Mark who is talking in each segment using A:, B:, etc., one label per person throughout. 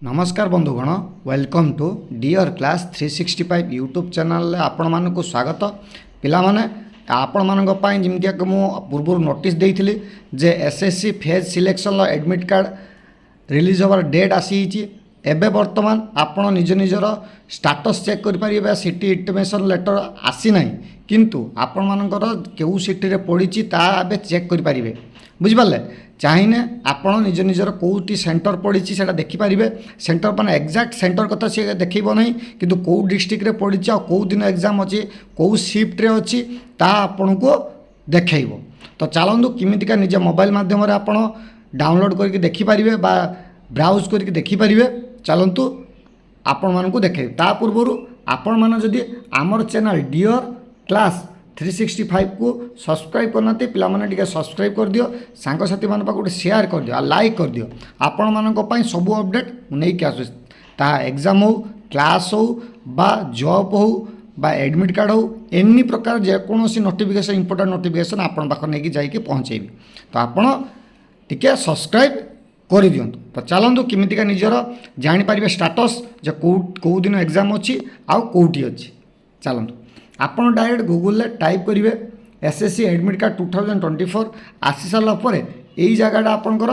A: नमस्कार बंधुगण welcome to dear class 365 YouTube channel आपण मानक स्वागत पिला माने आपण मानक पई जिमतिया कि मु पूर्व नोटिस देइथिली जे SSC phase selection admit card release होवार डेट आसी एबे वर्तमान आपण निज निजर स्टेटस चेक कर परिबे सिटी इंटिमेशन लेटर आसी नाही किंतु आपण मानकर केउ सिटी रे पडिची ता एबे चेक कर परिबे बुझि पाले चाहिए आपण निज निजर कौटी सेंटर पड़ी से देखिपारे सेंटर मैंने एक्जाक्ट सेंटर कथा सी देखो ना कि कौ डिस्ट्रिक्ट पड़ी कौ दिन एग्जाम अच्छी कौ शिफ्ट्रे अच्छी आपन को देखब तो चलतु किमितिका निज मोबाइल मध्यम आप डाउनलोड करके देखिपारे ब्राउज करके देखिपारे चलतु आपण मानक देखे ता पूर्व आपण मैंने जदि आमर चैनल डियर क्लास 365 को सब्सक्राइब करना पिला माने टिके सब्सक्राइब कर दियो सांग साथी मान पाक शेयर कर दियो आ लाइक कर दियो आपण मानक पई सब अपडेट नै के आसु ता एग्जाम हो क्लास हो बा जॉब हो बा एडमिट कार्ड हो एनी प्रकार जे कोनोसी नोटिफिकेशन इंपोर्टेंट नोटिफिकेशन आपण पाक नै कि जाई कि पहुंचेबी तो आपण टिके सब्सक्राइब कर दियंतु तो चलंतु किमितिका निजर जानि परिबे स्टेटस जे को दिन एग्जाम अछि आ कोठी अछि चलंतु आपण डायरेक्ट गूगल टाइप करेंगे एसएससी एडमिट कार्ड 2024 आसी सारा पर यही जगह आपंकर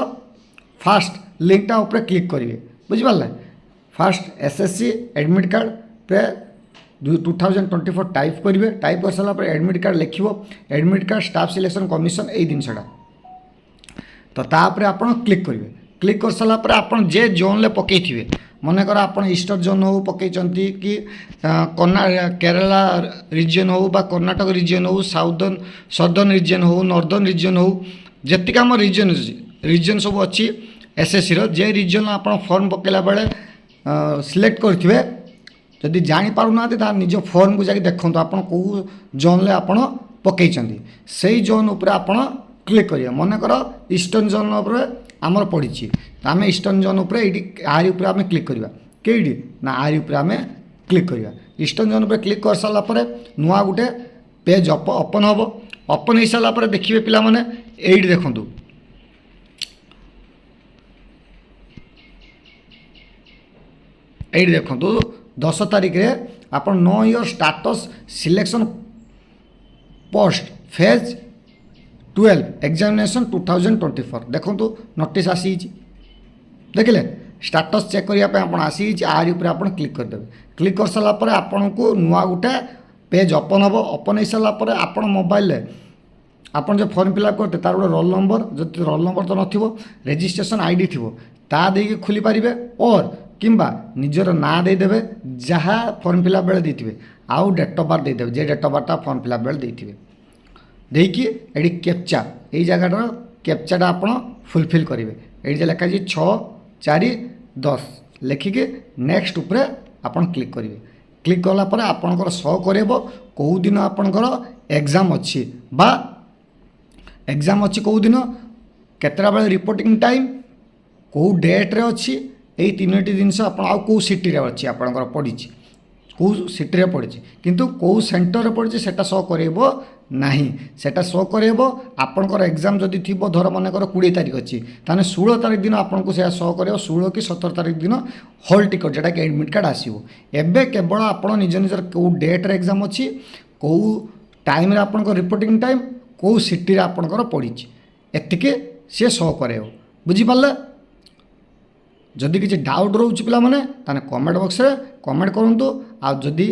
A: फास्ट लिंकटा ऊपर क्लिक करेंगे बुझिपारे फास्ट एसएससी एडमिट कार्ड पे 2024 टाइप करेंगे टाइप कर सारा एडमिट कार्ड लिखो admit card staff selection commission यही जिनसा तो तापर आप क्लिक कर सारा आप जे जोन पकई मनकर आप ईस्टर्न जोन हो पकई कि केरला रिजन हो बा कर्नाटक रिजन हो साउदर्न सदर्न रिजन हो नॉर्दर्न रिजन हो जेतिक आम रिजन सब अच्छी एसएससी जे रिजन आप फॉर्म पकेला बेले सिलेक्ट करेंगे जदि जापार ना निज फॉर्म को जाकि देखो आप जोन आप पकई से जोन उपर आप क्लिक करिए मनकर ईस्टर्न जोन आमर पड़ी आम ईस्टर्न जोन उपर आरी उपर आम क्लिक करवा कईटी ना आरी उपर आम क्लिक करवा ईस्टर्न जोन उपर क्लिक कर सारापर नुआ गोटे पेज ओपन हम ओपन हो सारापर देखिए पिला माने एडी देखु एडी देखु 10 तारीख रे आप know your status selection post phase 12 examination 2024 देखो नोटिस आसी देखिले स्टेटस चेक करने आप आसी आरी उपर आप क्लिक करदेवे क्लिक कर सारापर आपन को नुआ गोटे पेज ओपन हम ओपन हो सारापर आप मोबाइल आपन जो फॉर्म फिलअप करते तार गोटे रोल नंबर जो रोल नंबर तो नथिबो रजिस्ट्रेशन आईडी थी ता देके खुली पारिबे और किंबा निजर ना देदेवे जहाँ फॉर्म फिलअप बेले देथिबे आउ डेट ऑफ बर्थ देदेवे जे date of birth form fill up बेले देथिबे देखिए ये कैप्चा यही जगह कैप्चाटा आप फुलफिल करेंगे ये लिखा 6-4-10 लिखिके नेक्स्ट उपरे आपन क्लिक करेंगे क्लिक कलापर आपंकर शो कर कौ दिन आपंकर एग्जाम अच्छी बा एग्जाम अच्छी कौ दिन केतटा बेले रिपोर्टिंग टाइम कौ डेट्रे अच्छी यही 3टी जिनस आप सिटी अच्छी आपंकर पड़ी कौ सिटी पड़ी किंतु कौ सेंटर पड़ी से शो करेबो नहीं सेटा शो करेबो आपनकर एग्जाम जदि थी धर मनकर 20 तारीख अच्छी ताने 16 तारीख दिन आपको से शो करेबो 16 कि 17 तारीख दिन हॉल टिकट जेटा कि एडमिट कार्ड आसीबो एबे केवल आपण निज निजर को डेट रे एग्जाम अच्छी को टाइम रे आपनकर रिपोर्टिंग टाइम को सिटी रे आपनकर पड़ी एतिके से शो करेबो बुझी पाले जदि किसी डाउट रोचे पिला माने ताने कमेंट बॉक्स रे कमेंट करंतु आ जदि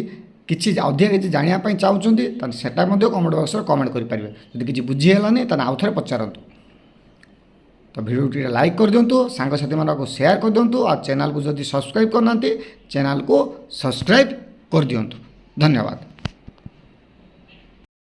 A: किसी अधिक किसी जानापी चाहते सेटा कमेंट बॉक्स में कमेंट करेंगे जब किसी बुझीगलानी आउ थे पचारतु तो भिडियो लाइक कर दिंतु सांगसाथी मानक शेयर कर दिंतु आ चैनल को जदि सब्सक्राइब करना चैनल को सब्सक्राइब कर दिंतु धन्यवाद।